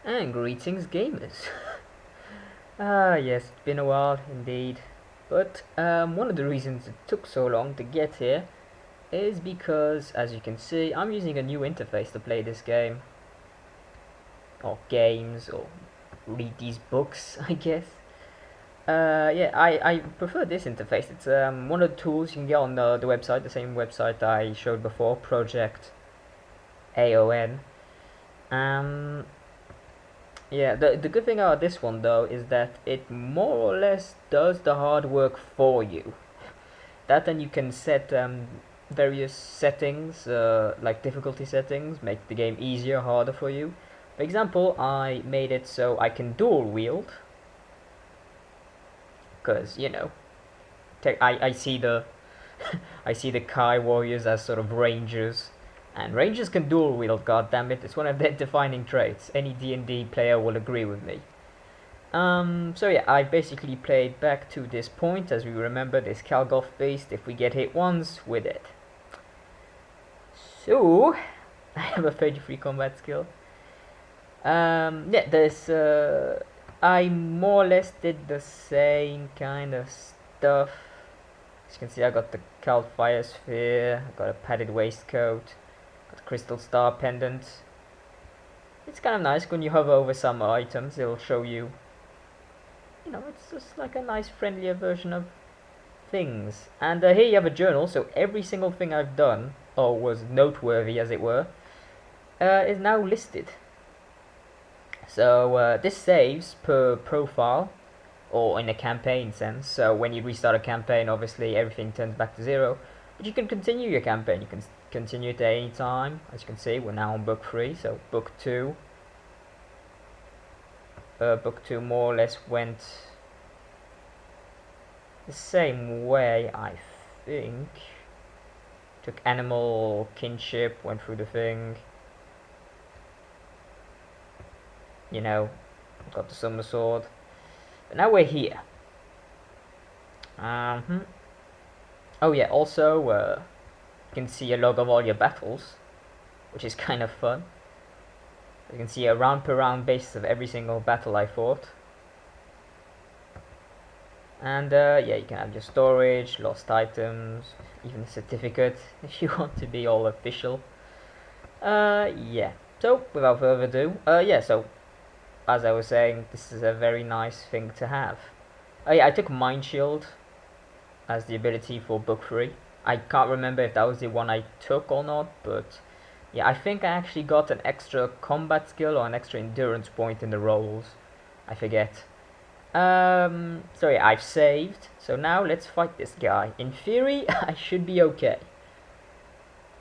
And greetings, gamers. Yes, it's been a while indeed. But one of the reasons it took so long to get here is because, as you can see, I'm using a new interface to play this game. Or games, or read these books, I guess. Yeah, I prefer this interface. It's one of the tools you can get on the website, the same website I showed before, Project AON. Um, Yeah, the good thing about this one though is that it more or less does the hard work for you. That and you can set various settings, like difficulty settings, make the game easier, harder for you. For example, I made it so I can dual wield, because you know, I see the I see the Kai warriors as sort of rangers, and rangers can dual wield. God damn it, it's one of their defining traits. Any D&D player will agree with me. So yeah, I basically played back to this point, as we remember this Kalgoth beast, if we get hit once with it. So, I have a 33 combat skill. Yeah, I more or less did the same kind of stuff. As you can see, I got the Cult Fire Sphere, I got a padded waistcoat, got a Crystal Star Pendant. It's kind of nice when you hover over some items, it'll show you, it's just like a nice friendlier version of things. And here you have a journal, so every single thing I've done, or was noteworthy as it were, is now listed. So this saves per profile, or in a campaign sense. So when you restart a campaign, obviously everything turns back to 0. But you can continue your campaign, you can continue it at any time. As you can see, we're now on book 3, so book 2. Book 2 more or less went the same way, I think. Took animal kinship, went through the thing. Got the summer sword. But now we're here. Oh yeah, also you can see a log of all your battles, which is kind of fun. You can see a round per round basis of every single battle I fought. And yeah, you can have your storage, lost items, even a certificate if you want to be all official. Yeah. So without further ado, yeah. So as I was saying, this is a very nice thing to have. Yeah, I took Mind Shield as the ability for book 3. I can't remember if that was the one I took or not, but yeah, I think I actually got an extra combat skill or an extra endurance point in the rolls. I forget. So yeah, I've saved. So now let's fight this guy. In theory, I should be okay.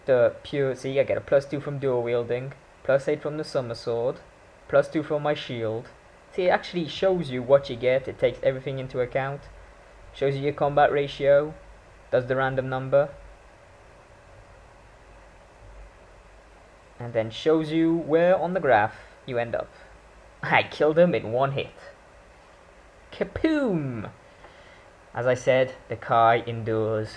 The pure, see, I get a +2 from dual wielding, +8 from the summer sword, +2 from my shield. See, it actually shows you what you get. It takes everything into account. Shows you your combat ratio, does the random number, and then shows you where on the graph you end up. I killed him in one hit. Kapoom! As I said, the Kai endures.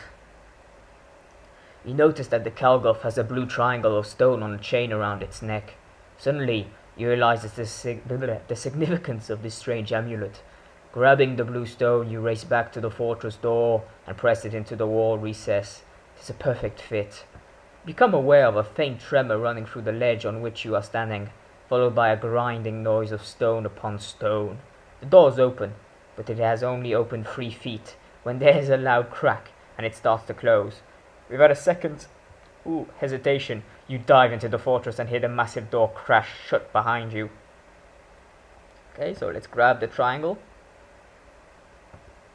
You notice that the Kalgoth has a blue triangle of stone on a chain around its neck. Suddenly, you realize the significance of this strange amulet. Grabbing the blue stone, you race back to the fortress door and press it into the wall recess. It is a perfect fit. You become aware of a faint tremor running through the ledge on which you are standing, followed by a grinding noise of stone upon stone. The door is open, but it has only opened 3 feet when there is a loud crack and it starts to close. Without a second's hesitation, you dive into the fortress and hear the massive door crash shut behind you. Okay, so let's grab the triangle.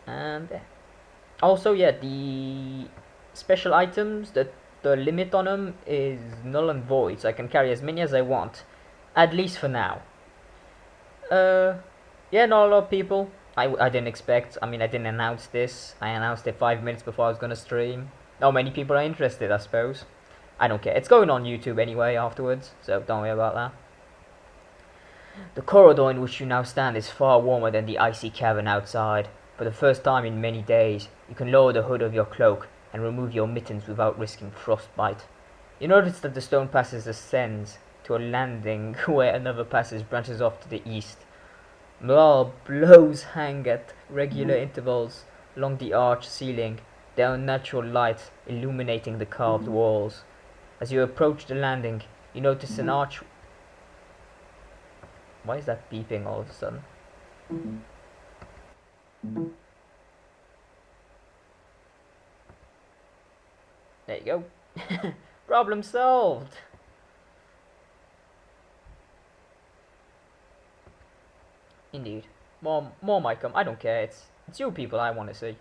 And also, yeah, the special items, the limit on them is null and void, so I can carry as many as I want, at least for now. Yeah, not a lot of people. I didn't expect, I didn't announce this. I announced it 5 minutes before I was gonna stream. Not many people are interested, I suppose. I don't care. It's going on YouTube anyway afterwards, so don't worry about that. The corridor in which you now stand is far warmer than the icy cavern outside. For the first time in many days, you can lower the hood of your cloak and remove your mittens without risking frostbite. You notice that the stone passage ascends, to a landing where another passage branches off to the east. Morale blows hang at regular intervals along the arched ceiling, their unnatural light illuminating the carved walls. As you approach the landing, you notice an arch. Why is that beeping all of a sudden? There you go. Problem solved. Indeed. More might come. I don't care. It's you people I want to see.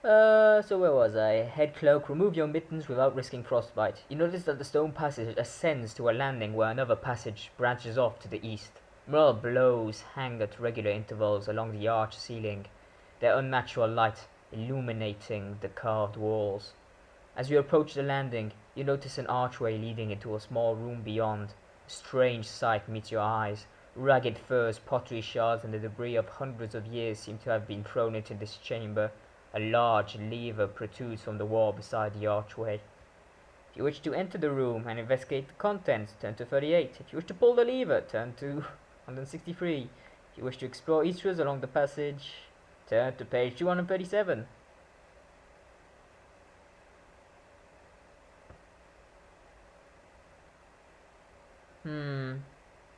So where was I? Head cloak. Remove your mittens without risking frostbite. You notice that the stone passage ascends to a landing where another passage branches off to the east. Morale blows hang at regular intervals along the arched ceiling, their unnatural light illuminating the carved walls. As you approach the landing, you notice an archway leading into a small room beyond. A strange sight meets your eyes. Ragged furs, pottery shards, and the debris of hundreds of years seem to have been thrown into this chamber. A large lever protrudes from the wall beside the archway. If you wish to enter the room and investigate the contents, turn to 38. If you wish to pull the lever, turn to 163. If you wish to explore eastwards along the passage, turn to page 237.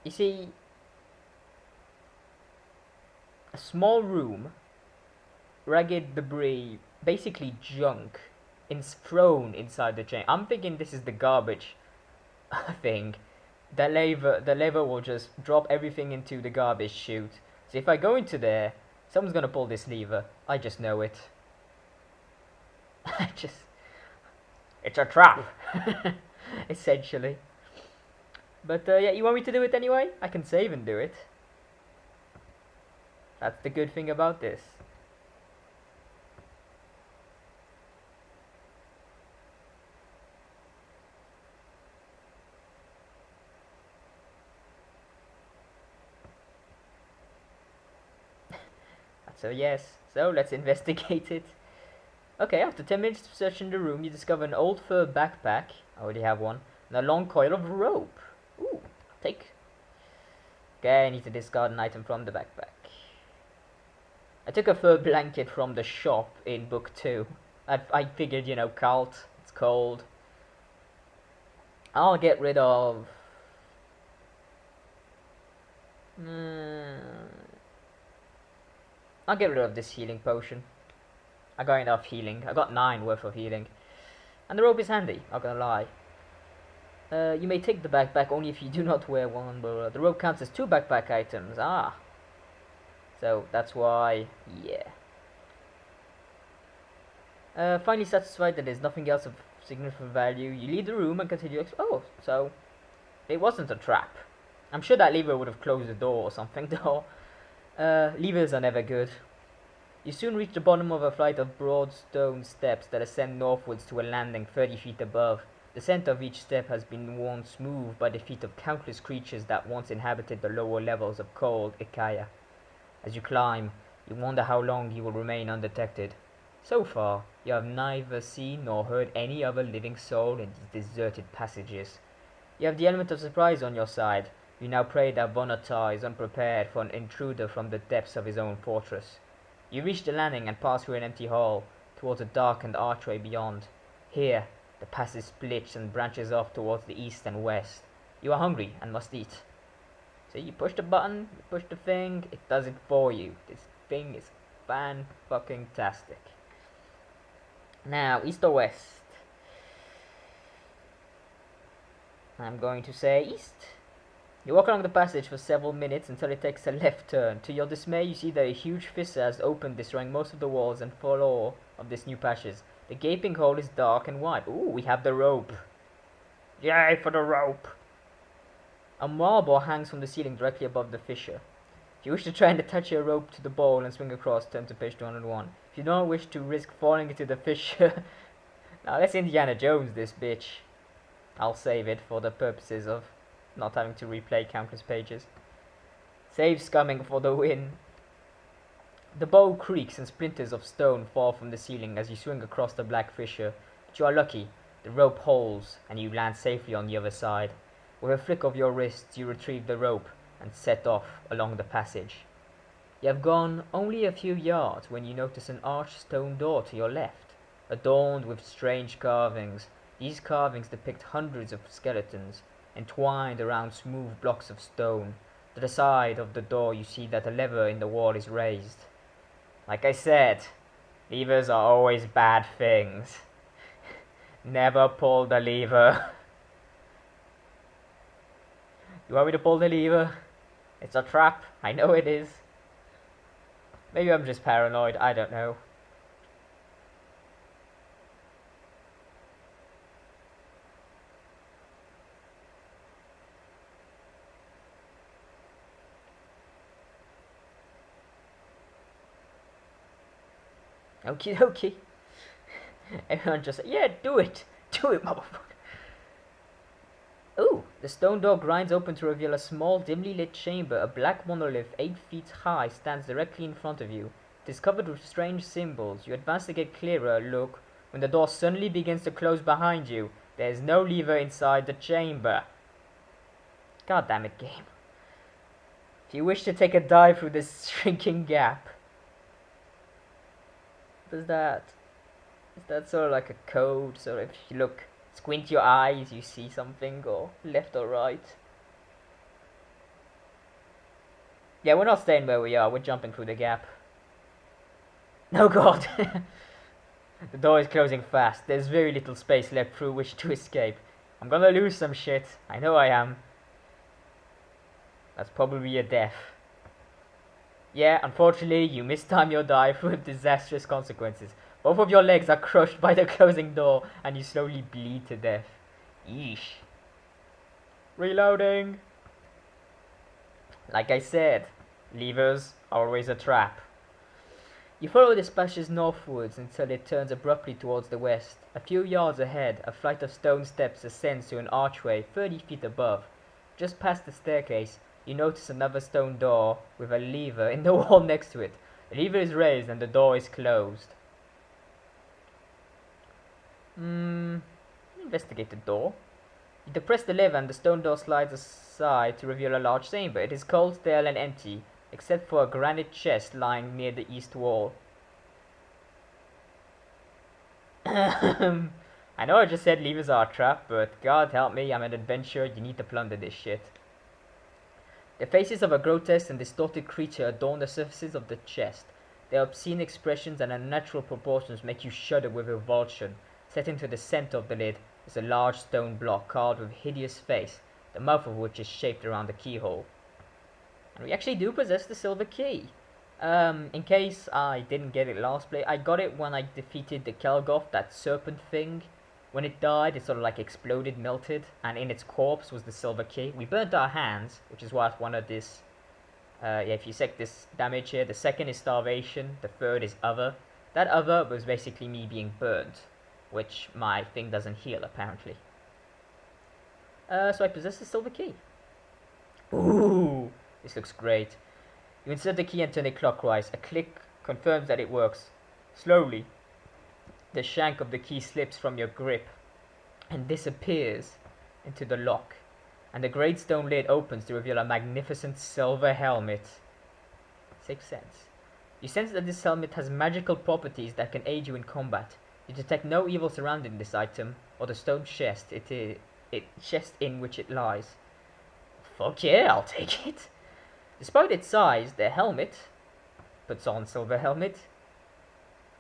You see, a small room, ragged debris, basically junk, thrown inside the chamber. I'm thinking this is the garbage thing. The lever will just drop everything into the garbage chute. So if I go into there, someone's gonna pull this lever. I just know it. It's a trap, essentially. But yeah, you want me to do it anyway? I can save and do it. That's the good thing about this. That's a yes. So let's investigate it. Okay, after 10 minutes of searching the room, you discover an old fur backpack. I already have one. And a long coil of rope. Ooh, take. Okay, I need to discard an item from the backpack. I took a fur blanket from the shop in book 2. I figured, you know, Kalte, it's cold. I'll get rid of... I'll get rid of this healing potion. I got enough healing. I got 9 worth of healing. And the rope is handy, not gonna lie. You may take the backpack only if you do not wear one, but the rope counts as 2 backpack items. Ah. So that's why, yeah. Finally satisfied that there's nothing else of significant value, you leave the room and continue. Oh, so it wasn't a trap. I'm sure that lever would have closed the door or something, though. Levers are never good. You soon reach the bottom of a flight of broad stone steps that ascend northwards to a landing 30 feet above. The center of each step has been worn smooth by the feet of countless creatures that once inhabited the lower levels of cold Ikaya. As you climb, you wonder how long you will remain undetected. So far, you have neither seen nor heard any other living soul in these deserted passages. You have the element of surprise on your side. You now pray that Vonotar is unprepared for an intruder from the depths of his own fortress. You reach the landing and pass through an empty hall, towards a darkened archway beyond. Here, the passage splits and branches off towards the east and west. You are hungry and must eat. So you push the button, you push the thing, it does it for you. This thing is fan-fucking-tastic. Now, east or west? I'm going to say east. You walk along the passage for several minutes until it takes a left turn. To your dismay, you see that a huge fissure has opened, destroying most of the walls and floor of this new passage. The gaping hole is dark and wide. Ooh, we have the rope. Yay for the rope! A marble hangs from the ceiling directly above the fissure. If you wish to try and attach your rope to the bowl and swing across, turn to page 201. If you don't wish to risk falling into the fissure... Now let's Indiana Jones this bitch. I'll save it for the purposes of not having to replay countless pages. Save scumming for the win. The bow creaks and splinters of stone fall from the ceiling as you swing across the black fissure. But you are lucky. The rope holds, and you land safely on the other side. With a flick of your wrists, you retrieve the rope and set off along the passage. You have gone only a few yards when you notice an arched stone door to your left, adorned with strange carvings. These carvings depict hundreds of skeletons, entwined around smooth blocks of stone. To the side of the door you see that a lever in the wall is raised. Like I said, levers are always bad things. Never pull the lever. You want me to pull the lever? It's a trap, I know it is. Maybe I'm just paranoid, I don't know. Okie dokie. Everyone just, yeah, do it, motherfucker. Ooh, the stone door grinds open to reveal a small, dimly lit chamber. A black monolith 8 feet high stands directly in front of you. It is covered with strange symbols. You advance to get clearer look when the door suddenly begins to close behind you. There is no lever inside the chamber. God damn it, game. If you wish to take a dive through this shrinking gap. Is that sort of like a code? So if you look, squint your eyes, you see something, or left or right? Yeah, we're not staying where we are, we're jumping through the gap. No god! The door is closing fast. There's very little space left through which to escape. I'm gonna lose some shit. I know I am. That's probably a death. Yeah, unfortunately, you mistime your dive with disastrous consequences. Both of your legs are crushed by the closing door, and you slowly bleed to death. Yeesh. Reloading! Like I said, levers are always a trap. You follow this passage northwards until it turns abruptly towards the west. A few yards ahead, a flight of stone steps ascends to an archway 30 feet above. Just past the staircase, you notice another stone door with a lever in the wall next to it. The lever is raised and the door is closed. Investigate the door. You depress the lever and the stone door slides aside to reveal a large chamber. It is cold, stale and empty, except for a granite chest lying near the east wall. I know I just said levers are a trap, but God help me, I'm an adventurer, you need to plunder this shit. The faces of a grotesque and distorted creature adorn the surfaces of the chest. Their obscene expressions and unnatural proportions make you shudder with revulsion. Set into the center of the lid is a large stone block carved with a hideous face, the mouth of which is shaped around the keyhole. And we actually do possess the silver key. In case I didn't get it last play, I got it when I defeated the Kelgoth, that serpent thing. When it died, it sort of like exploded, melted, and in its corpse was the silver key. We burnt our hands, which is why I wanted this. Yeah, if you check this damage here, the second is starvation, the third is other. That other was basically me being burnt, which my thing doesn't heal apparently. So I possess the silver key. Ooh, this looks great. You insert the key and turn it clockwise. A click confirms that it works. Slowly, the shank of the key slips from your grip and disappears into the lock, and the great stone lid opens to reveal a magnificent silver helmet. 6 cents. You sense that this helmet has magical properties that can aid you in combat. You detect no evil surrounding this item, or the stone chest chest in which it lies. Fuck yeah, I'll take it. Despite its size, the helmet puts on silver helmet.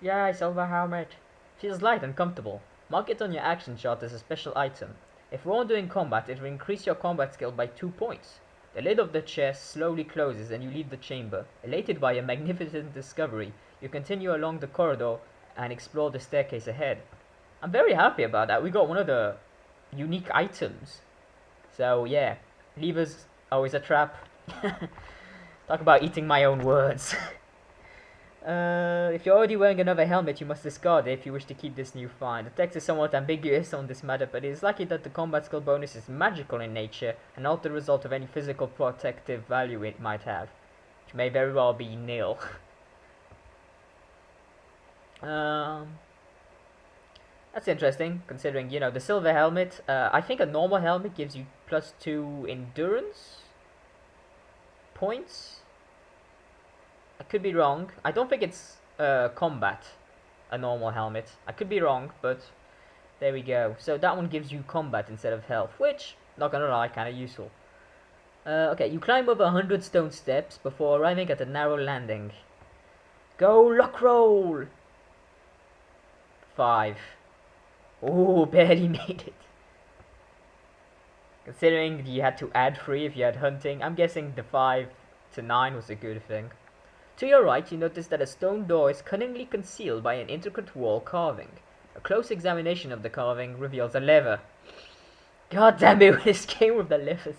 Yay, silver helmet. Feels light and comfortable. Mark it on your action chart as a special item. If rolled during combat, it will increase your combat skill by 2 points. The lid of the chest slowly closes and you leave the chamber. Elated by a magnificent discovery, you continue along the corridor and explore the staircase ahead. I'm very happy about that. We got one of the unique items. So yeah, levers always a trap. Talk about eating my own words. If you're already wearing another helmet, you must discard it if you wish to keep this new find. The text is somewhat ambiguous on this matter, but it is likely that the combat skill bonus is magical in nature and not the result of any physical protective value it might have, which may very well be nil. That's interesting, considering, you know, the silver helmet. I think a normal helmet gives you +2 endurance points. I could be wrong. I don't think it's combat, a normal helmet. I could be wrong, but there we go. So that one gives you combat instead of health, which, not gonna lie, kind of useful. Okay, you climb over 100 stone steps before arriving at a narrow landing. Go lock roll! 5. Ooh, barely made it. Considering you had to add 3 if you had hunting, I'm guessing the 5 to 9 was a good thing. To your right, you notice that a stone door is cunningly concealed by an intricate wall carving. A close examination of the carving reveals a lever. God damn it, this game with the levers.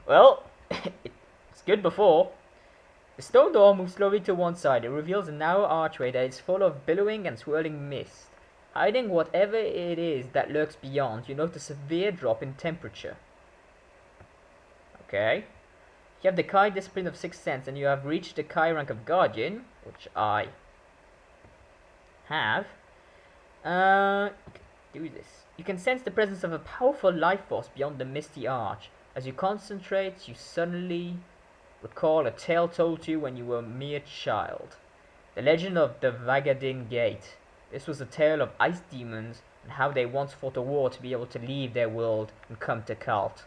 Well, it's good before. The stone door moves slowly to one side. It reveals a narrow archway that is full of billowing and swirling mist. Hiding whatever it is that lurks beyond, you note a severe drop in temperature. Okay. You have the Kai discipline of 6th sense and you have reached the Kai rank of Guardian, which I have. You can do this. You can sense the presence of a powerful life force beyond the misty arch. As you concentrate, you suddenly recall a tale told to you when you were a mere child. The legend of the Vagadin Gate. This was a tale of ice demons and how they once fought a war to be able to leave their world and come to Kalte.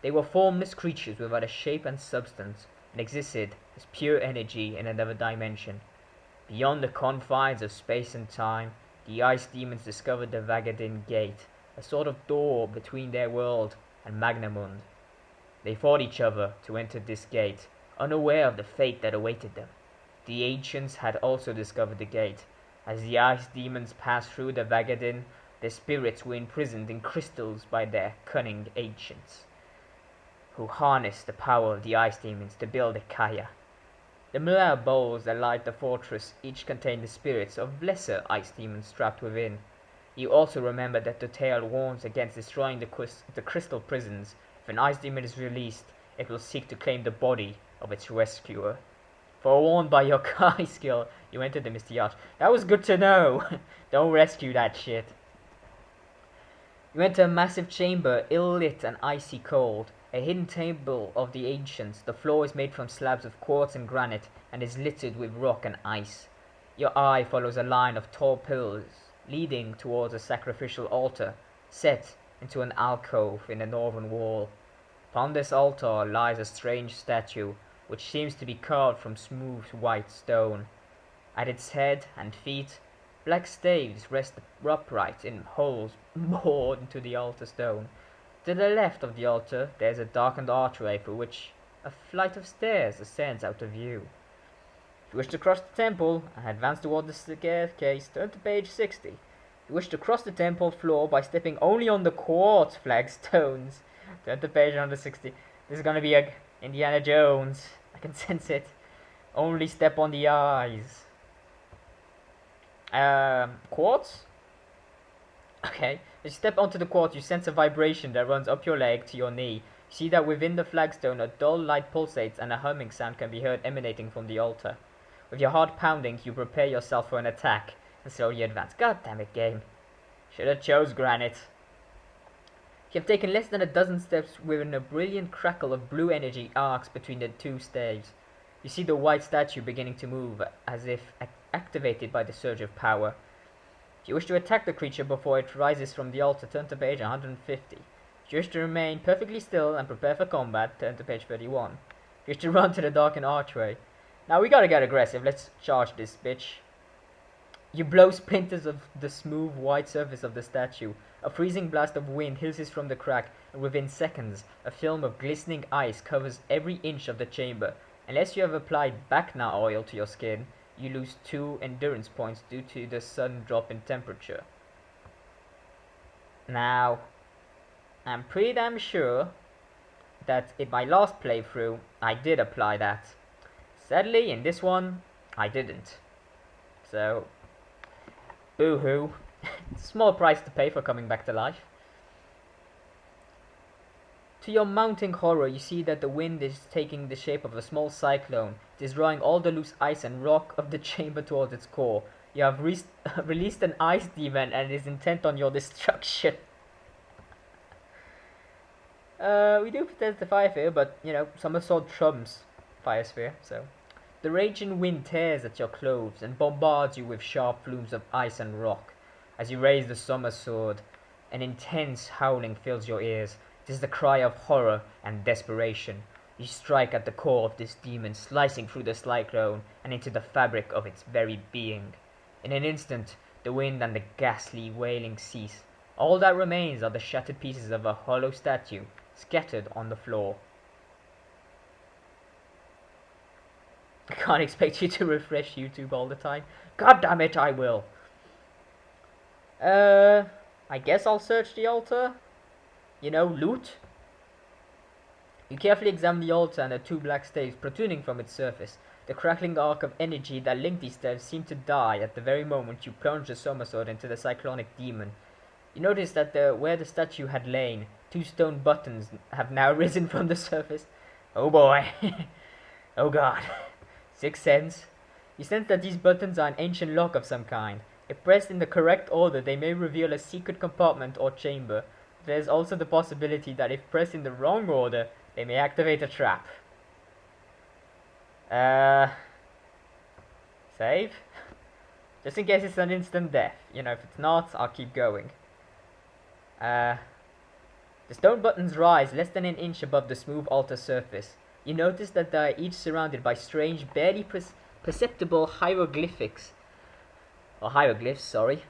They were formless creatures without a shape and substance, and existed as pure energy in another dimension. Beyond the confines of space and time, the ice demons discovered the Vagadin Gate, a sort of door between their world and Magnamund. They fought each other to enter this gate, unaware of the fate that awaited them. The ancients had also discovered the gate. As the ice demons passed through the Vagadin, their spirits were imprisoned in crystals by their cunning ancients, who harnessed the power of the ice demons to build a Kaya. The Mlea bowls that light the fortress each contained the spirits of lesser ice demons trapped within. You also remember that the tale warns against destroying the crystal prisons. If an ice demon is released, it will seek to claim the body of its rescuer. Forewarned by your Kai skill, you entered the Misty Arch. That was good to know. Don't rescue that shit. You enter a massive chamber, ill-lit and icy cold. A hidden temple of the ancients. The floor is made from slabs of quartz and granite and is littered with rock and ice. Your eye follows a line of tall pillars leading towards a sacrificial altar set into an alcove in the northern wall. Upon this altar lies a strange statue which seems to be carved from smooth white stone. At its head and feet, black staves rest upright in holes bored into the altar stone. To the left of the altar there is a darkened archway through which a flight of stairs ascends out of view. If you wish to cross the temple and advance toward the staircase, turn to page 60. If you wish to cross the temple floor by stepping only on the quartz flagstones, turn to page 160. This is gonna be a Indiana Jones. I can sense it. Only step on the eyes. Quartz? Okay. As you step onto the quartz, you sense a vibration that runs up your leg to your knee. You see that within the flagstone a dull light pulsates and a humming sound can be heard emanating from the altar. With your heart pounding, you prepare yourself for an attack, and slowly advance. God damn it, game. Should have chose granite. You have taken less than a dozen steps when a brilliant crackle of blue energy arcs between the two staves. You see the white statue beginning to move, as if activated by the surge of power. If you wish to attack the creature before it rises from the altar, turn to page 150. If you wish to remain perfectly still and prepare for combat, turn to page 31. If you wish to run to the darkened archway. Now we gotta get aggressive, let's charge this bitch. You blow splinters of the smooth white surface of the statue. A freezing blast of wind hisses from the crack, and within seconds, a film of glistening ice covers every inch of the chamber. Unless you have applied Bacna oil to your skin, you lose 2 endurance points due to the sudden drop in temperature. Now, I'm pretty damn sure that in my last playthrough, I did apply that. Sadly, in this one, I didn't. So, boo-hoo. It's a small price to pay for coming back to life. To your mounting horror, you see that the wind is taking the shape of a small cyclone. It is drawing all the loose ice and rock of the chamber towards its core. You have released an ice demon and is intent on your destruction. We do possess the fire sphere, but you know, summer sword trumps fire sphere, so. The raging wind tears at your clothes and bombards you with sharp flumes of ice and rock. As you raise the summer sword, an intense howling fills your ears. It is the cry of horror and desperation. You strike at the core of this demon, slicing through the cyclone and into the fabric of its very being. In an instant, the wind and the ghastly wailing cease. All that remains are the shattered pieces of a hollow statue, scattered on the floor. I can't expect you to refresh YouTube all the time. God damn it, I will. I guess I'll search the altar. You know, loot. You carefully examine the altar and the two black staves protruding from its surface. The crackling arc of energy that linked these staves seemed to die at the very moment you plunged the somersault into the cyclonic demon. You notice that where the statue had lain, two stone buttons have now risen from the surface. Oh boy. Oh god. Sixth sense. You sense that these buttons are an ancient lock of some kind. If pressed in the correct order, they may reveal a secret compartment or chamber. There is also the possibility that if pressed in the wrong order, they may activate a trap. Save? Just in case it's an instant death. You know, if it's not, I'll keep going. The stone buttons rise less than an inch above the smooth altar surface. You notice that they are each surrounded by strange, barely perceptible hieroglyphics. Or hieroglyphs, sorry.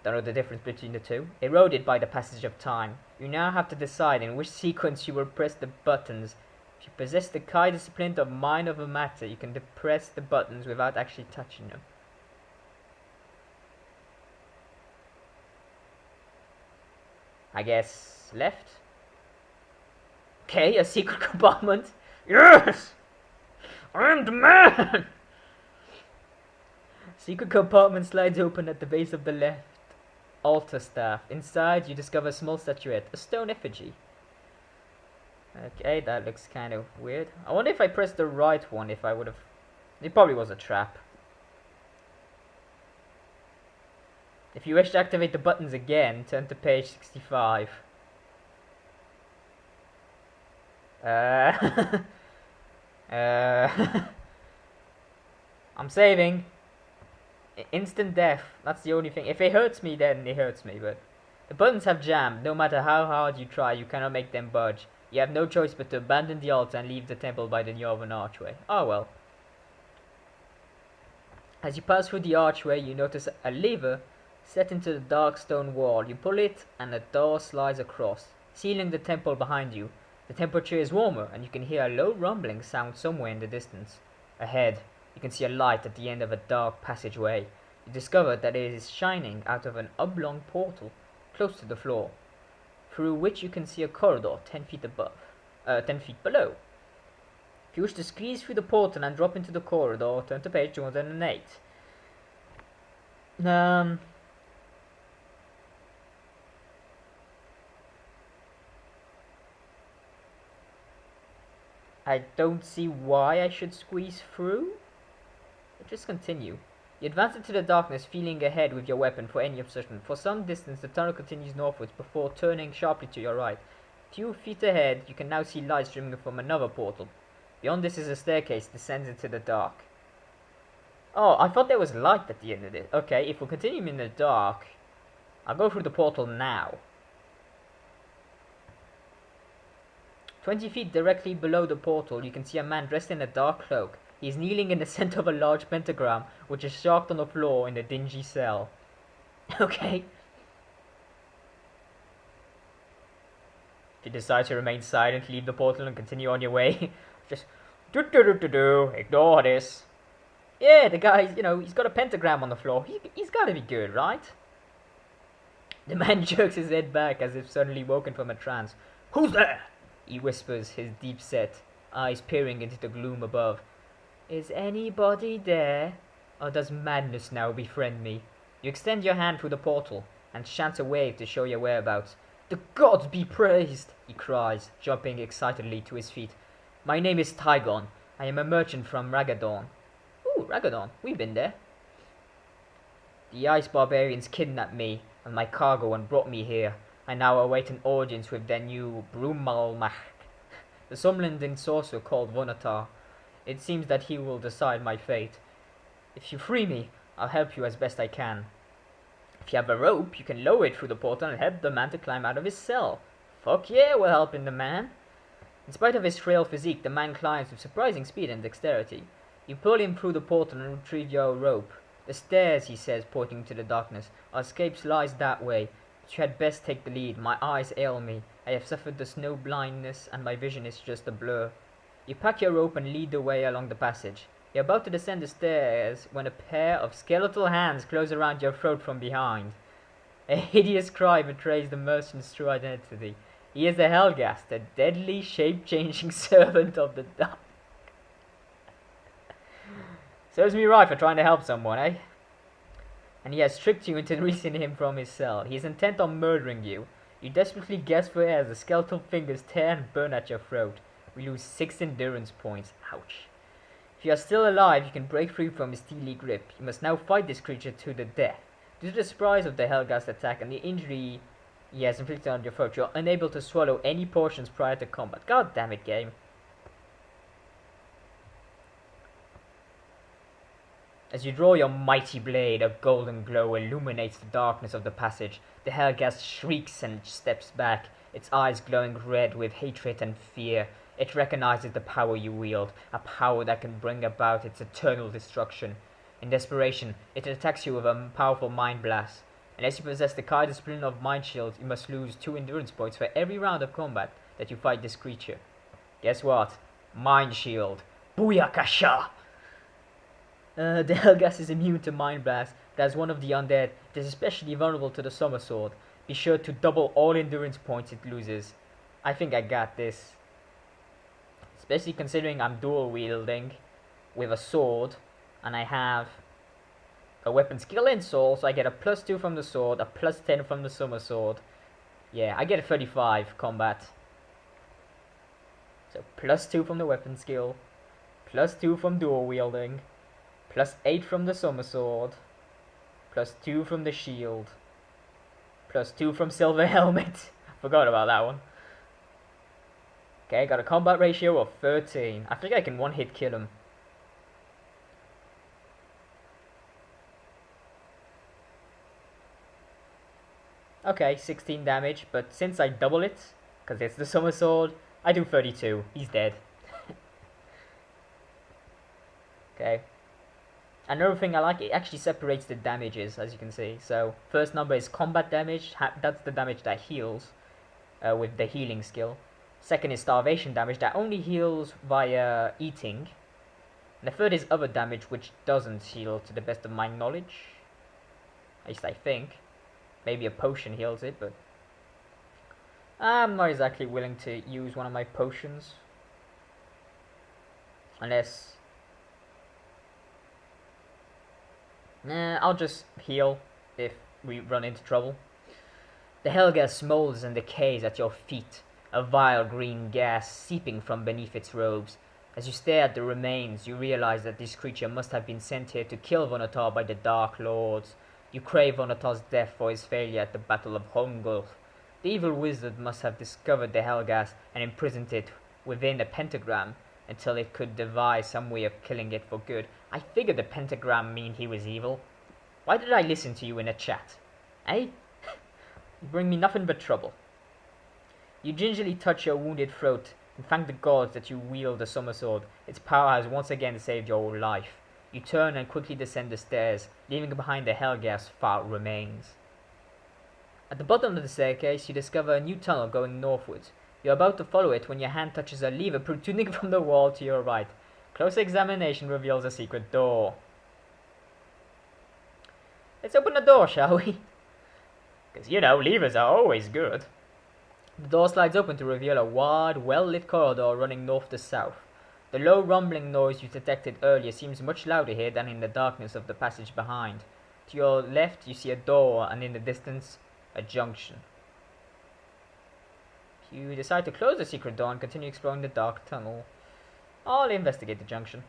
Don't know the difference between the two. Eroded by the passage of time. You now have to decide in which sequence you will press the buttons. If you possess the Kai discipline of mind over matter, you can depress the buttons without actually touching them. I guess left. Okay, a secret compartment. Yes! I am the man! Secret compartment slides open at the base of the left altar staff. Inside, you discover a small statuette, a stone effigy. Okay, that looks kind of weird. I wonder if I pressed the right one, if I would have... It probably was a trap. If you wish to activate the buttons again, turn to page 65. I'm saving. Instant death. That's the only thing. If it hurts me, then it hurts me. But the buttons have jammed. No matter how hard you try, you cannot make them budge. You have no choice but to abandon the altar and leave the temple by the northern archway. Oh well. As you pass through the archway, you notice a lever set into the dark stone wall. You pull it, and a door slides across, sealing the temple behind you. The temperature is warmer, and you can hear a low rumbling sound somewhere in the distance. Ahead, you can see a light at the end of a dark passageway. You discover that it is shining out of an oblong portal close to the floor, through which you can see a corridor 10 feet below. If you wish to squeeze through the portal and drop into the corridor, turn to page 208. I don't see why I should squeeze through. But just continue. You advance into the darkness, feeling ahead with your weapon for any obstruction. For some distance, the tunnel continues northwards before turning sharply to your right. A few feet ahead, you can now see light streaming from another portal. Beyond this is a staircase that descends into the dark. Oh, I thought there was light at the end of it. Okay, if we continue in the dark, I'll go through the portal now. 20 feet directly below the portal, you can see a man dressed in a dark cloak. He is kneeling in the center of a large pentagram, which is chalked on the floor in the dingy cell. Okay. If you decide to remain silent, leave the portal and continue on your way, just ignore this. Yeah, the guy, you know, he's got a pentagram on the floor. He's gotta be good, right? The man jerks his head back as if suddenly woken from a trance. Who's there? He whispers, his deep-set eyes peering into the gloom above. Is anybody there? Or does madness now befriend me? You extend your hand through the portal, and chant a wave to show your whereabouts. The gods be praised! He cries, jumping excitedly to his feet. My name is Tygon. I am a merchant from Ragadon. Ooh, Ragadon. We've been there. The ice barbarians kidnapped me and my cargo and brought me here. I now await an audience with their new Brumalmach, the summoning sorcerer called Vonotar. It seems that he will decide my fate. If you free me, I'll help you as best I can. If you have a rope, you can lower it through the portal and help the man to climb out of his cell. Fuck yeah, we're helping the man. In spite of his frail physique, the man climbs with surprising speed and dexterity. You pull him through the portal and retrieve your rope. The stairs, he says, pointing to the darkness. Our escape lies that way. But you had best take the lead. My eyes ail me. I have suffered the snow blindness and my vision is just a blur. You pack your rope and lead the way along the passage. You're about to descend the stairs when a pair of skeletal hands close around your throat from behind. A hideous cry betrays the merchant's true identity. He is the Helghast, the deadly, shape-changing servant of the dark. Serves me right for trying to help someone, eh? And he has tricked you into releasing him from his cell. He is intent on murdering you. You desperately gasp for air as the skeletal fingers tear and burn at your throat. We lose 6 endurance points. Ouch. If you are still alive, you can break free from his steely grip. You must now fight this creature to the death. Due to the surprise of the Helghast attack and the injury he has inflicted on your throat, you are unable to swallow any portions prior to combat. God damn it, game. As you draw your mighty blade, a golden glow illuminates the darkness of the passage. The Helghast shrieks and steps back, its eyes glowing red with hatred and fear. It recognizes the power you wield, a power that can bring about its eternal destruction. In desperation, it attacks you with a powerful mind blast. Unless you possess the Kai discipline of Mind Shield, you must lose 2 endurance points for every round of combat that you fight this creature. Guess what? Mind Shield. Booyakasha! The Helghast is immune to Mind Blast, but as one of the undead, it is especially vulnerable to the Summer Sword. Be sure to double all endurance points it loses. I think I got this. Especially considering I'm dual wielding with a sword, and I have a weapon skill in soul, so I get a +2 from the sword, a +10 from the Summer Sword. Yeah, I get a 35 combat. So +2 from the weapon skill, +2 from dual wielding, +8 from the Summer Sword, +2 from the shield, +2 from Silver Helmet. Forgot about that one. Okay, got a combat ratio of 13. I think I can one-hit kill him. Okay, 16 damage, but since I double it, because it's the Summer Sword, I do 32. He's dead. Okay. Another thing I like, it actually separates the damages, as you can see. So, first number is combat damage. That's the damage that heals with the healing skill. Second is starvation damage that only heals via eating. And the third is other damage, which doesn't heal to the best of my knowledge. At least I think. Maybe a potion heals it, but I'm not exactly willing to use one of my potions. Unless... Nah, I'll just heal if we run into trouble. The Helghast smoulders and decays at your feet, a vile green gas seeping from beneath its robes. As you stare at the remains, you realize that this creature must have been sent here to kill Vonotar by the Dark Lords. You crave Vonotar's death for his failure at the Battle of Holmgulf. The evil wizard must have discovered the Helghast and imprisoned it within a pentagram until it could devise some way of killing it for good. I figured the pentagram mean he was evil. Why did I listen to you in a chat? Eh? You bring me nothing but trouble. You gingerly touch your wounded throat and thank the gods that you wield the Summer Sword. Its power has once again saved your life. You turn and quickly descend the stairs, leaving behind the Helghast's foul remains. At the bottom of the staircase, you discover a new tunnel going northwards. You're about to follow it when your hand touches a lever protruding from the wall to your right. Closer examination reveals a secret door. Let's open the door, shall we? Because, you know, levers are always good. The door slides open to reveal a wide, well-lit corridor running north to south. The low rumbling noise you detected earlier seems much louder here than in the darkness of the passage behind. To your left, you see a door, and in the distance, a junction. You decide to close the secret door and continue exploring the dark tunnel. I'll investigate the junction.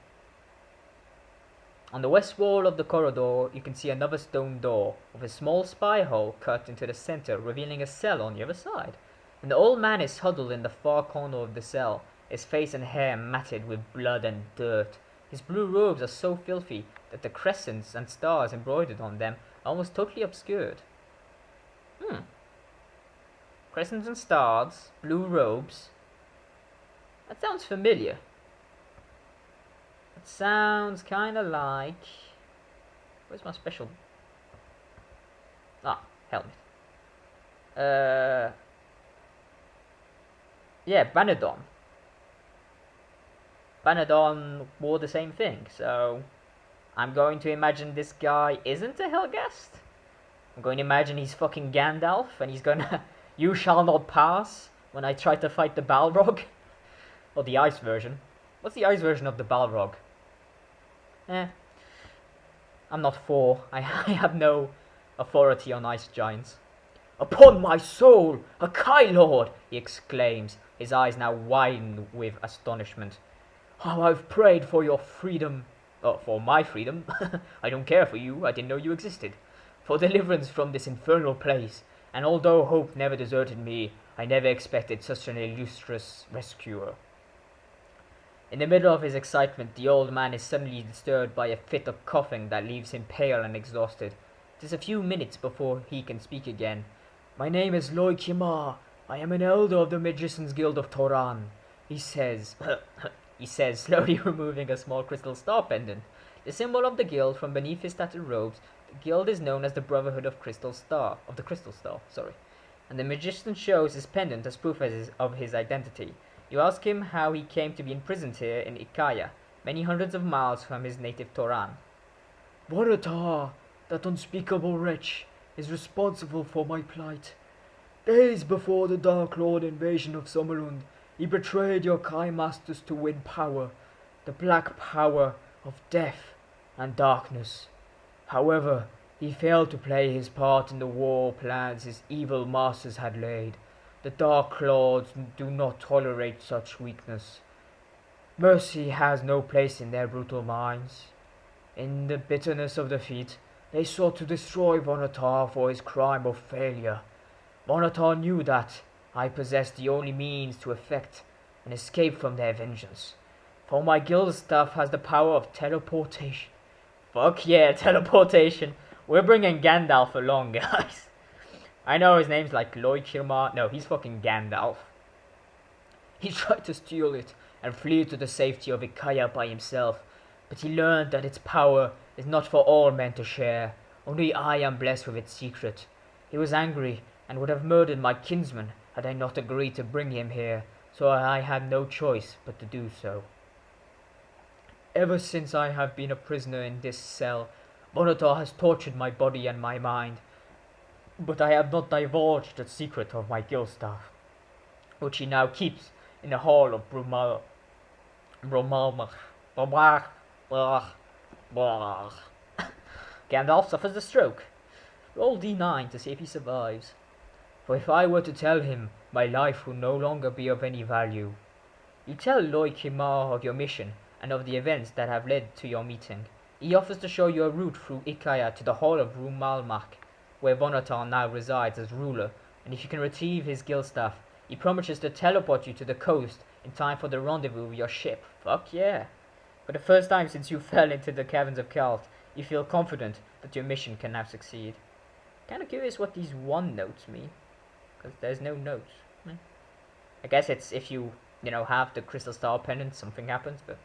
On the west wall of the corridor, you can see another stone door with a small spy hole cut into the center, revealing a cell on the other side. And the old man is huddled in the far corner of the cell, his face and hair matted with blood and dirt. His blue robes are so filthy that the crescents and stars embroidered on them are almost totally obscured. Crescents and stars, blue robes. That sounds familiar. It sounds kind of like... Where's my special... Ah, helmet. Yeah, Banadon. Banadon wore the same thing, so... I'm going to imagine this guy isn't a Helghast. I'm going to imagine he's fucking Gandalf, and he's gonna... You shall not pass when I try to fight the Balrog. Or the ice version. What's the ice version of the Balrog? I'm not for. I have no authority on ice giants. Upon my soul, a Kai Lord! He exclaims, his eyes now widen with astonishment. How I've prayed for your freedom. Oh, for my freedom? I don't care for you, I didn't know you existed. For deliverance from this infernal place. And although hope never deserted me, I never expected such an illustrious rescuer. In the middle of his excitement, the old man is suddenly disturbed by a fit of coughing that leaves him pale and exhausted. It is a few minutes before he can speak again. My name is Loy Kimar. I am an elder of the Magicians Guild of Toran, he says, slowly removing a small crystal star pendant. The symbol of the guild from beneath his tattered robes. The guild is known as the Brotherhood of the Crystal Star, and the magician shows his pendant as proof of his identity. You ask him how he came to be imprisoned here in Ikaya, many hundreds of miles from his native Toran. Vonotar, that unspeakable wretch, is responsible for my plight. Days before the Dark Lord invasion of Summerlund, he betrayed your Kai masters to win power, the black power of death and darkness. However, he failed to play his part in the war plans his evil masters had laid. The Dark Lords do not tolerate such weakness. Mercy has no place in their brutal minds. In the bitterness of defeat, they sought to destroy Vonotar for his crime of failure. Vonotar knew that I possessed the only means to effect an escape from their vengeance. For my guild staff has the power of teleportation. Fuck yeah, teleportation. We're bringing Gandalf along, guys. I know his name's like Loy Kirma. No, he's fucking Gandalf. He tried to steal it and flee to the safety of Ikaya by himself, but he learned that its power is not for all men to share. Only I am blessed with its secret. He was angry and would have murdered my kinsman had I not agreed to bring him here, so I had no choice but to do so. Ever since I have been a prisoner in this cell, Vonotar has tortured my body and my mind, but I have not divulged the secret of my guild staff, which he now keeps in the hall of Brumalmach. Gandalf suffers a stroke. Roll D9 to see if he survives. For if I were to tell him, my life will no longer be of any value. You tell Loy Kimar of your mission and of the events that have led to your meeting. He offers to show you a route through Ikaya to the hall of Brumalmach, where Vonotar now resides as ruler, and if you can retrieve his guild staff, he promises to teleport you to the coast in time for the rendezvous with your ship. Fuck yeah. For the first time since you fell into the Caverns of Kalte, you feel confident that your mission can now succeed. Kinda curious what these one notes mean, because there's no notes. I guess it's if you have the crystal star pendant, something happens, but...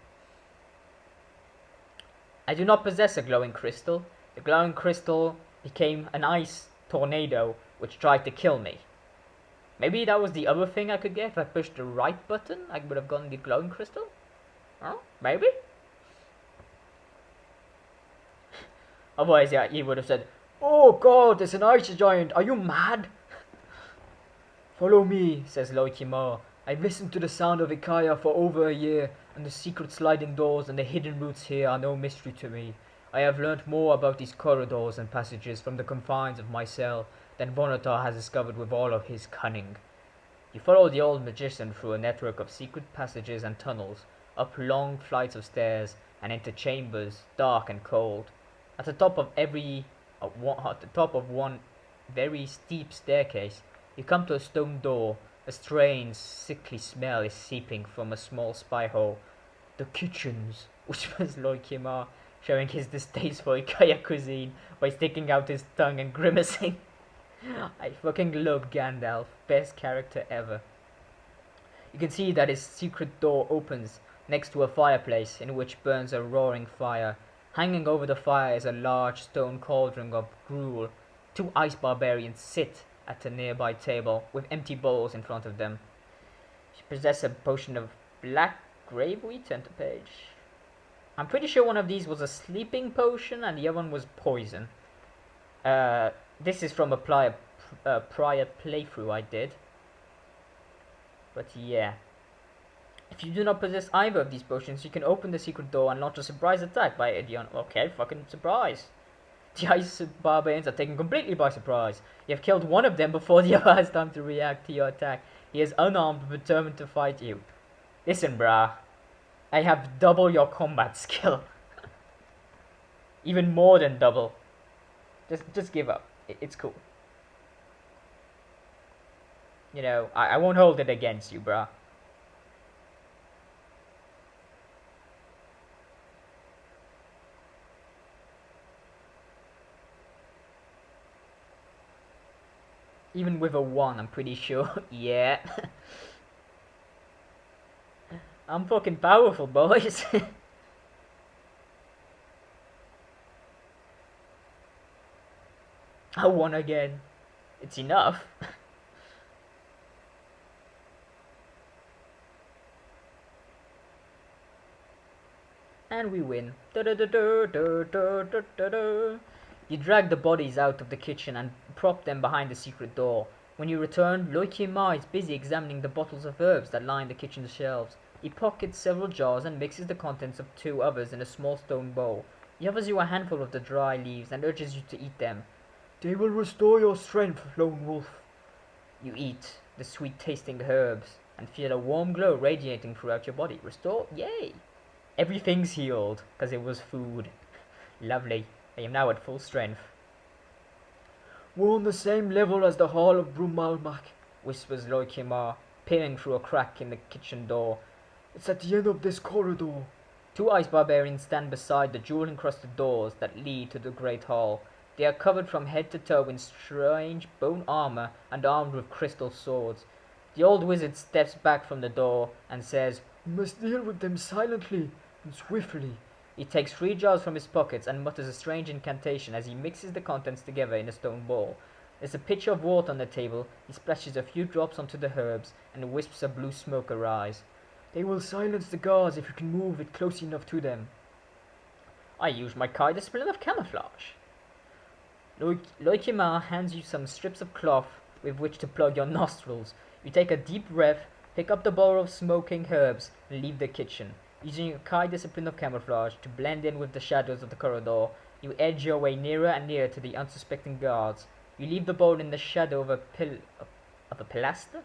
I do not possess a glowing crystal. The glowing crystal became an ice tornado which tried to kill me. Maybe that was the other thing I could get. If I pushed the right button, I would have gotten the glowing crystal? Oh, maybe? Otherwise, yeah, he would have said, "Oh god, there's an ice giant, are you mad?" Follow me, says Loikimar. I've listened to the sound of Ikaya for over a year, and the secret sliding doors and the hidden routes here are no mystery to me. I have learnt more about these corridors and passages from the confines of my cell than Vonotar has discovered with all of his cunning. You follow the old magician through a network of secret passages and tunnels, up long flights of stairs, and into chambers dark and cold. At the top of at the top of one very steep staircase, you come to a stone door. A strange, sickly smell is seeping from a small spy hole. "The kitchens," whispers Lord Kimar, showing his distaste for Ikaya cuisine by sticking out his tongue and grimacing. I fucking love Gandalf, best character ever. You can see that his secret door opens next to a fireplace in which burns a roaring fire. Hanging over the fire is a large stone cauldron of gruel. Two ice barbarians sit at a nearby table with empty bowls in front of them. She possesses a potion of black graveweed. Turn to page. I'm pretty sure one of these was a sleeping potion and the other one was poison. This is from a prior playthrough I did. But yeah. If you do not possess either of these potions, you can open the secret door and launch a surprise attack by Idion. Okay, fucking surprise. The ice barbarians are taken completely by surprise. You have killed one of them before the other has time to react to your attack. He is unarmed but determined to fight you. Listen, brah. I have double your combat skill. Even more than double. Just give up. It's cool. You know, I won't hold it against you, bruh. Even with a 1, I'm pretty sure. Yeah. I'm fucking powerful, boys. I won again. It's enough. And we win. You drag the bodies out of the kitchen and prop them behind the secret door. When you return, Loikima is busy examining the bottles of herbs that line the kitchen's shelves. He pockets several jars and mixes the contents of 2 others in a small stone bowl. He offers you a handful of the dry leaves and urges you to eat them. "They will restore your strength, lone wolf." You eat the sweet-tasting herbs and feel a warm glow radiating throughout your body. Restore? Yay! Everything's healed, because it was food. Lovely. I am now at full strength. "We're on the same level as the Hall of Brumalmak," whispers Loikimar, peering through a crack in the kitchen door. "It's at the end of this corridor." 2 ice barbarians stand beside the jewel-encrusted doors that lead to the great hall. They are covered from head to toe in strange bone armor and armed with crystal swords. The old wizard steps back from the door and says, "We must deal with them silently and swiftly." He takes 3 jars from his pockets and mutters a strange incantation as he mixes the contents together in a stone bowl. There's a pitcher of water on the table. He splashes a few drops onto the herbs and wisps of blue smoke arise. "They will silence the guards if you can move it close enough to them." I use my Kai discipline of camouflage. Loikimar hands you some strips of cloth with which to plug your nostrils. You take a deep breath, pick up the bowl of smoking herbs, and leave the kitchen. Using your Kai discipline of camouflage to blend in with the shadows of the corridor, you edge your way nearer and nearer to the unsuspecting guards. You leave the bowl in the shadow of a pilaster?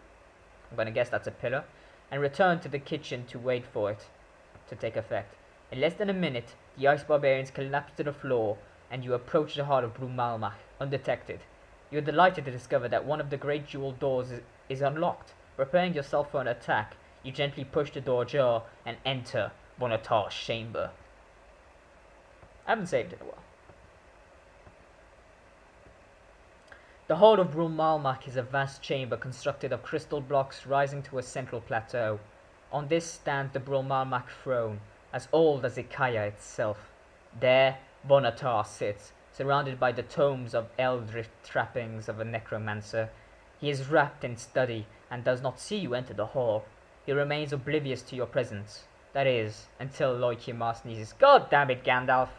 I'm gonna guess that's a pillar, and return to the kitchen to wait for it to take effect. In less than a minute, the ice barbarians collapse to the floor, and you approach the heart of Brumalmach, undetected. You are delighted to discover that one of the great jeweled doors is unlocked. Preparing yourself for an attack, you gently push the door ajar and enter Vonotar's chamber. I haven't saved in a while. The Hall of Brumalmach is a vast chamber constructed of crystal blocks rising to a central plateau. On this stands the Brumalmach throne, as old as Ikaya itself. There, Vonotar sits, surrounded by the tomes of eldritch trappings of a necromancer. He is wrapped in study and does not see you enter the hall. He remains oblivious to your presence. That is, until Loikimar sneezes. "God damn it, Gandalf!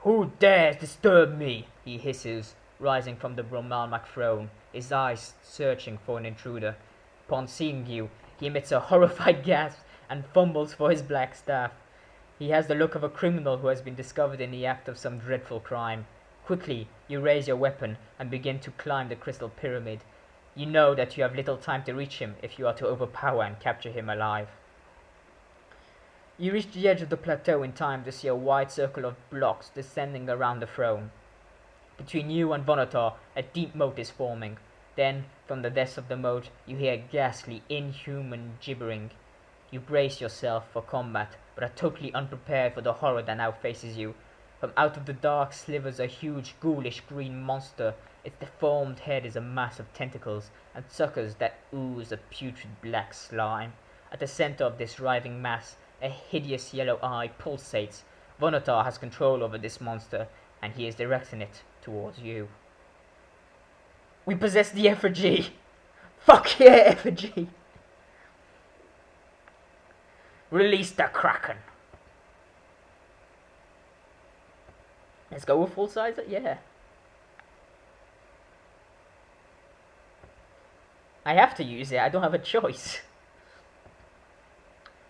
Who dares disturb me?" he hisses, rising from the Brumalmach throne, his eyes searching for an intruder. Upon seeing you, he emits a horrified gasp and fumbles for his black staff. He has the look of a criminal who has been discovered in the act of some dreadful crime. Quickly, you raise your weapon and begin to climb the crystal pyramid. You know that you have little time to reach him if you are to overpower and capture him alive. You reach the edge of the plateau in time to see a wide circle of blocks descending around the throne. Between you and Vonotar, a deep moat is forming. Then, from the depths of the moat, you hear ghastly, inhuman gibbering. You brace yourself for combat, but are totally unprepared for the horror that now faces you. From out of the dark slivers a huge, ghoulish green monster. Its deformed head is a mass of tentacles and suckers that ooze a putrid black slime. At the center of this writhing mass, a hideous yellow eye pulsates. Vonotar has control over this monster, and he is directing it towards you. We possess the effigy! Fuck yeah, effigy! Release the Kraken! Let's go with full size, yeah. I have to use it, I don't have a choice.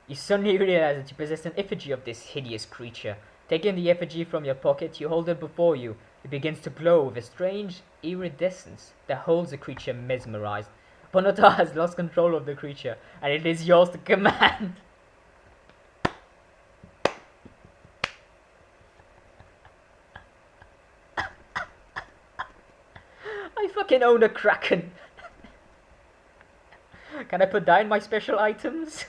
You suddenly realize that you possess an effigy of this hideous creature. Taking the effigy from your pocket, you hold it before you. It begins to glow with a strange iridescence that holds the creature mesmerized. Vonotar has lost control of the creature, and it is yours to command. I fucking own a Kraken. Can I put that in my special items?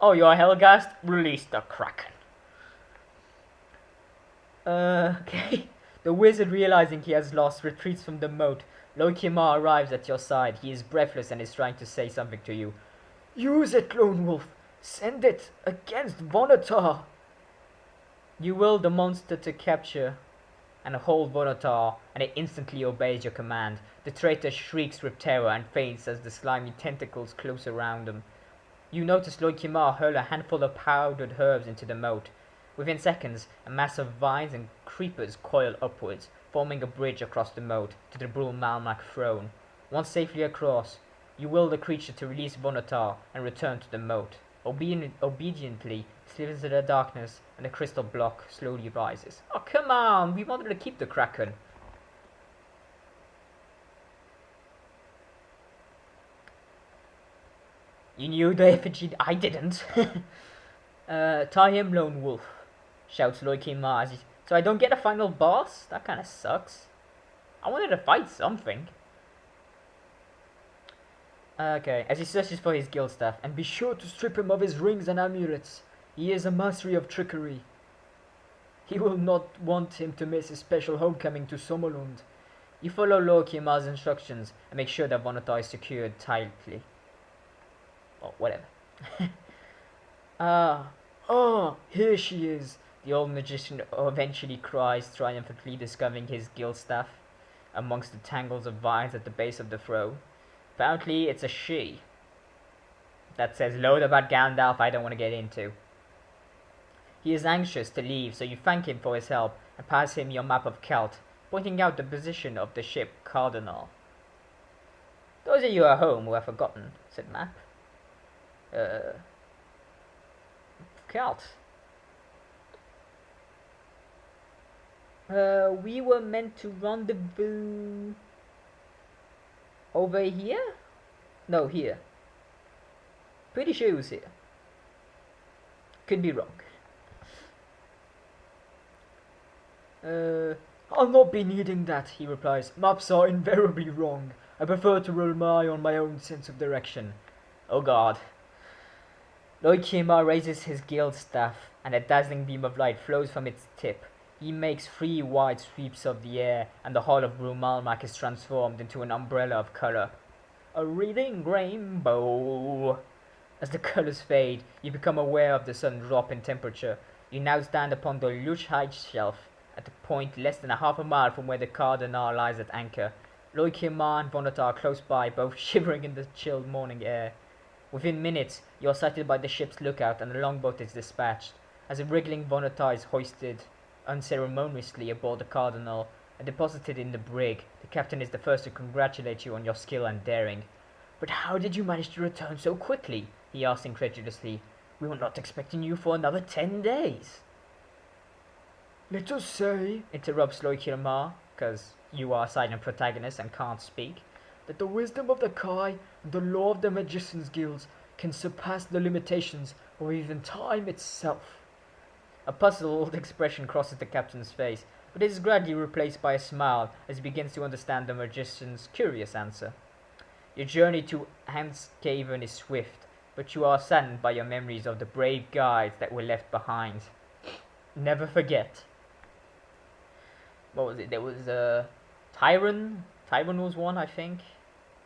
Oh, you're Helgast? Release the Kraken. Okay. The wizard, realizing he has lost, retreats from the moat. Lokimar arrives at your side. He is breathless and is trying to say something to you. Use it, Lone Wolf. Send it against Vonotar. You will the monster to capture and hold Vonotar, and it instantly obeys your command. The traitor shrieks with terror and faints as the slimy tentacles close around him. You notice Lokimar hurl a handful of powdered herbs into the moat. Within seconds, a mass of vines and creepers coil upwards, forming a bridge across the moat to the Brul Malmak throne. Once safely across, you will the creature to release Vonotar and return to the moat. Obediently slithers into the darkness, and the crystal block slowly rises. Oh, come on! We wanted to keep the Kraken. You knew the effigy. I didn't. Tie him, Lone Wolf, shouts Lokimar. So I don't get a final boss? That kind of sucks. I wanted to fight something. Okay, as he searches for his guild staff, and be sure to strip him of his rings and amulets. He is a mastery of trickery. He will not want him to miss his special homecoming to Sommerlund. You follow Lokimar's instructions and make sure that Vonotar is secured tightly. Oh, whatever. Here she is, the old magician eventually cries, triumphantly discovering his guild staff amongst the tangles of vines at the base of the throne. Apparently, it's a she. That says load about Gandalf I don't want to get into. He is anxious to leave, so you thank him for his help and pass him your map of Kalte, pointing out the position of the ship Cardinal. Those of you at home who have forgotten, said Map. Kalte. We were meant to rendezvous over here? No, here. Pretty sure it was here. Could be wrong. I'll not be needing that, he replies. Maps are invariably wrong. I prefer to rely on my own sense of direction. Oh god. Lokimar raises his guild staff, and a dazzling beam of light flows from its tip. He makes 3 wide sweeps of the air, and the hall of Brumalmak is transformed into an umbrella of color. A reading rainbow. As the colors fade, you become aware of the sudden drop in temperature. You now stand upon the Luchhide shelf, at a point less than a half a mile from where the Cardinal lies at anchor. Lokimar and Vonotar are close by, both shivering in the chill morning air. Within minutes, you are sighted by the ship's lookout, and the longboat is dispatched. As a wriggling Vonotar is hoisted unceremoniously aboard the Cardinal and deposited in the brig, the captain is the first to congratulate you on your skill and daring. But how did you manage to return so quickly? He asked incredulously. We were not expecting you for another 10 days. Let us say, interrupts Lokimar, because you are a silent protagonist and can't speak, that the wisdom of the Kai and the law of the Magicians' Guilds can surpass the limitations or even time itself. A puzzled expression crosses the captain's face, but it is gradually replaced by a smile as he begins to understand the magician's curious answer. Your journey to Hans Cavern is swift, but you are saddened by your memories of the brave guides that were left behind. Never forget. What was it? There was Tyron. Tyron was one, I think.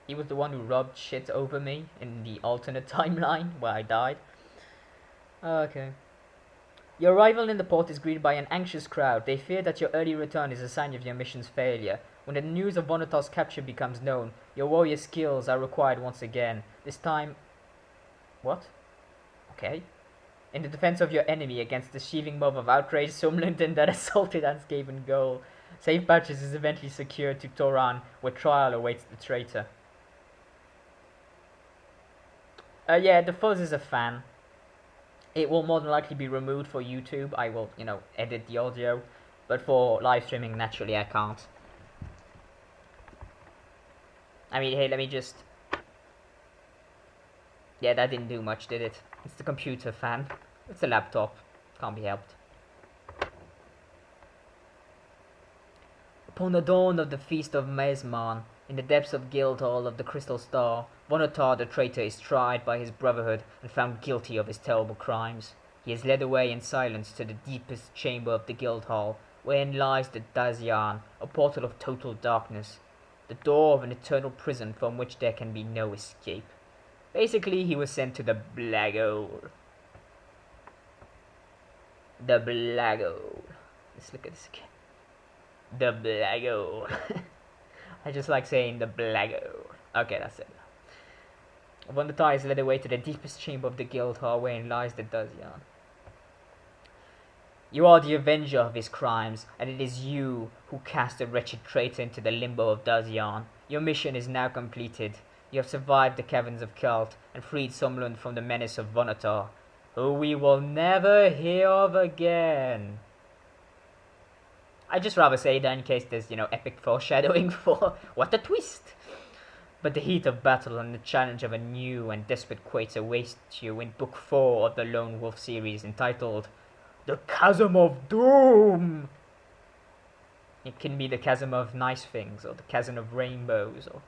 He was the one who rubbed shit over me in the alternate timeline where I died. Okay. Your arrival in the port is greeted by an anxious crowd. They fear that your early return is a sign of your mission's failure. When the news of Vonotar's capture becomes known, your warrior skills are required once again. This time... What? Okay. In the defense of your enemy against the sheathing mob of outraged Sumlington that assaulted Anscaven Goal. Safe passage is eventually secured to Toran, where trial awaits the traitor. Yeah, the fuzz is a fan. It will more than likely be removed for YouTube. I will, edit the audio. But for live streaming, naturally, I can't. I mean, hey, let me just... Yeah, that didn't do much, did it? It's the computer fan. It's a laptop. Can't be helped. Upon the dawn of the feast of Mesman, in the depths of Guildhall of the Crystal Star, Vonotar the traitor is tried by his brotherhood and found guilty of his terrible crimes. He is led away in silence to the deepest chamber of the Guildhall, wherein lies the Dazian, a portal of total darkness, the door of an eternal prison from which there can be no escape. Basically, he was sent to the Black Hole. The Black Hole. Let's look at this again. The Black Hole. I just like saying the Black Hole. Okay, that's it. Vonotar is led away to the deepest chamber of the Guildhall, wherein lies the Dazian. You are the avenger of his crimes, and it is you who cast the wretched traitor into the limbo of Dazian. Your mission is now completed. You have survived the caverns of Kalte and freed Somlund from the menace of Vonotar, who we will never hear of again. I'd just rather say that in case there's, epic foreshadowing for what a twist. But the heat of battle and the challenge of a new and desperate quest awaits you in Book 4 of the Lone Wolf series, entitled The Chasm of Doom. It can be the chasm of nice things, or the chasm of rainbows, or...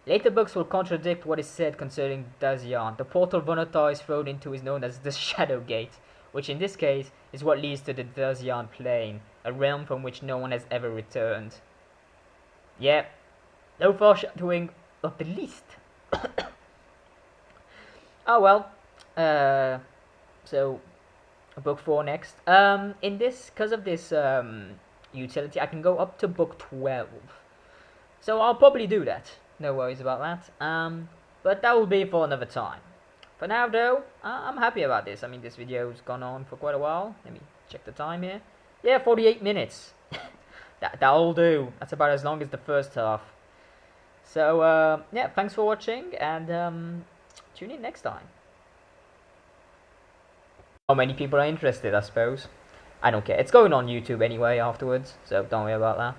Later books will contradict what is said concerning Dazian. The portal Vonotar is thrown into is known as the Shadow Gate, which in this case is what leads to the Dazian Plane, a realm from which no one has ever returned. Yeah, no foreshadowing of the least. Oh well, so book 4 next. In this, because of this utility, I can go up to book 12. So I'll probably do that. No worries about that. But that will be for another time. For now, though, I'm happy about this. I mean, this video's gone on for quite a while. Let me check the time here. Yeah, 48 minutes. That'll do. That's about as long as the first half. So, yeah, thanks for watching, and tune in next time. How many people are interested, I suppose. I don't care. It's going on YouTube anyway afterwards, so don't worry about that.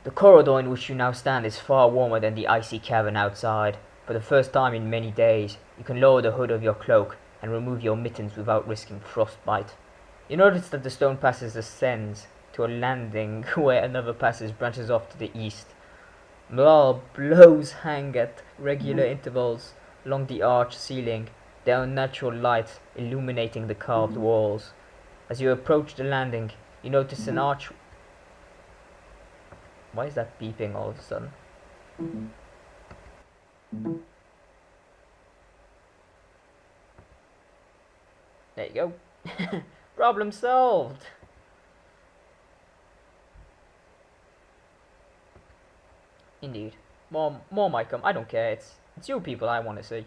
The corridor in which you now stand is far warmer than the icy cavern outside. For the first time in many days, you can lower the hood of your cloak and remove your mittens without risking frostbite. You notice that the stone passage ascends to a landing where another passage branches off to the east. Blows hang at regular intervals along the arched ceiling, their unnatural light illuminating the carved walls. As you approach the landing, you notice an arch... Why is that beeping all of a sudden? There you go. Problem solved. Indeed. More might come. I don't care. It's you people I want to see.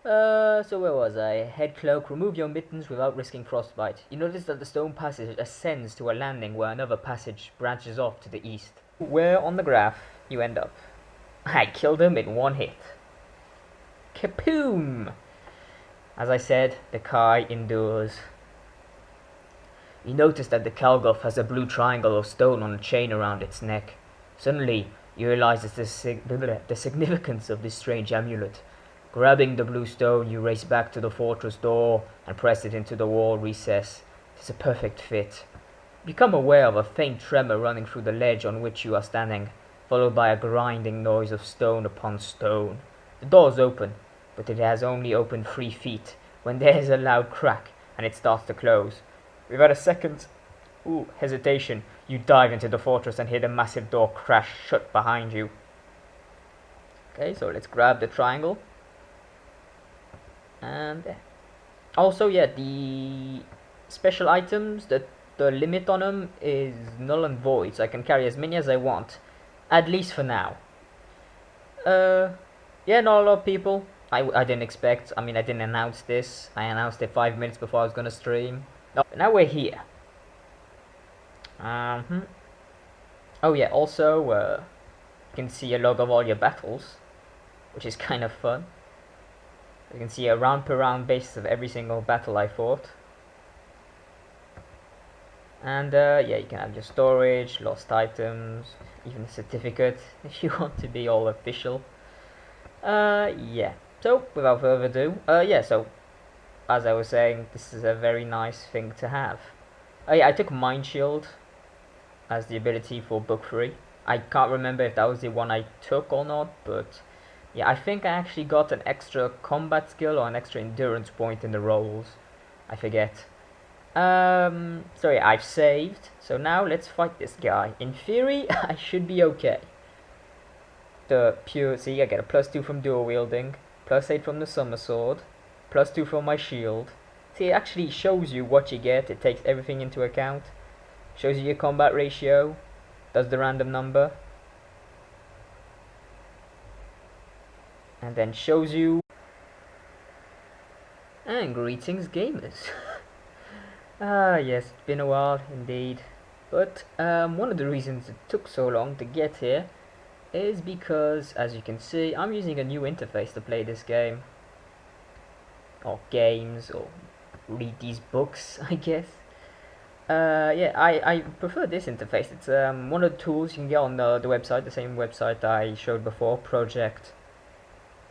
So where was I? Head cloak. Remove your mittens without risking frostbite. You notice that the stone passage ascends to a landing where another passage branches off to the east. Where on the graph you end up. I killed him in one hit. Kapoom! As I said, the Kai endures. You notice that the Kalgoth has a blue triangle of stone on a chain around its neck. Suddenly, you realize the significance of this strange amulet. Grabbing the blue stone, you race back to the fortress door and press it into the wall recess. It is a perfect fit. You become aware of a faint tremor running through the ledge on which you are standing, followed by a grinding noise of stone upon stone. The door is open, but it has only opened 3 feet when there is a loud crack and it starts to close. Without a second hesitation, you dive into the fortress and hear the massive door crash shut behind you. Okay, so let's grab the triangle. And also, yeah, the special items, the limit on them is null and void, so I can carry as many as I want, at least for now. Yeah, not a lot of people. I didn't expect. I mean, I didn't announce this. I announced it 5 minutes before I was gonna stream. No, now we're here. Oh yeah, also you can see a log of all your battles, which is kind of fun. You can see a round per round basis of every single battle I fought. And yeah, you can have your storage, lost items, even a certificate if you want to be all official. Yeah, so without further ado, yeah, so as I was saying, this is a very nice thing to have. Yeah, I took Mind Shield as the ability for book 3. I can't remember if that was the one I took or not, but yeah, I think I actually got an extra combat skill or an extra endurance point in the rolls. I forget. So yeah, I've saved. So now let's fight this guy. In theory, I should be okay. The pure, see, I get a +2 from dual wielding, +8 from the summer sword, +2 from my shield. See, it actually shows you what you get. It takes everything into account. Shows you your combat ratio, does the random number, and then shows you. And greetings, gamers. Yes, it's been a while indeed. But one of the reasons it took so long to get here is because, as you can see, I'm using a new interface to play this game. Or games, or read these books, I guess. Yeah, I prefer this interface. It's one of the tools you can get on the website, the same website I showed before, Project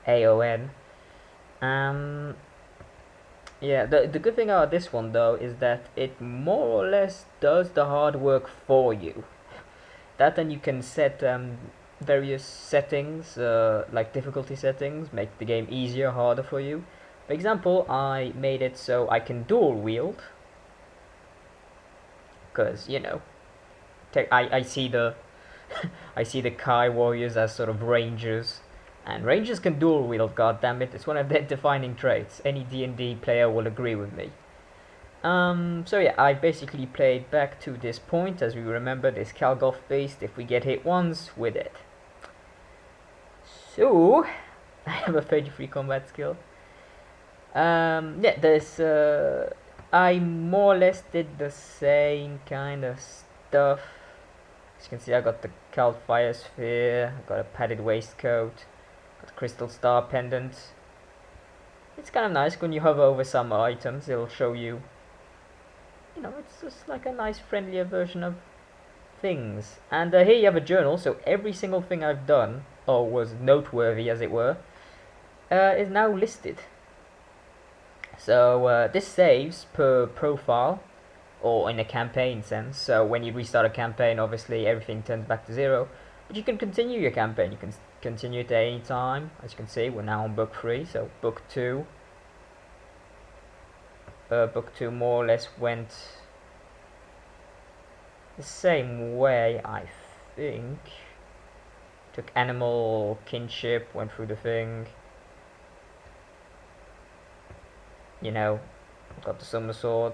AON. Yeah, the good thing about this one though is that it more or less does the hard work for you. That, and you can set various settings, like difficulty settings, make the game easier, harder for you. For example, I made it so I can dual wield, because you know, I see the I see the Kai warriors as sort of rangers, and rangers can dual wield. God damn it, it's one of their defining traits. Any D&D player will agree with me. So yeah, I basically played back to this point. As we remember, this Kalgoth beast, if we get hit once, we're dead. So I have a 33 combat skill. Yeah, there's I more or less did the same kind of stuff. As you can see, I got the Kalte fire sphere, I got a padded waistcoat, got a crystal star pendant. It's kind of nice when you hover over some items, it'll show you. You know, it's just like a nice, friendlier version of things. And here you have a journal, so every single thing I've done, or was noteworthy as it were, is now listed. So this saves per profile, or in a campaign sense. So when you restart a campaign, obviously everything turns back to 0. But you can continue your campaign, you can continue it at any time. As you can see, we're now on book 3, so book 2. Book 2 more or less went the same way, I think. Took animal kinship, went through the thing. You know, got the summer sword.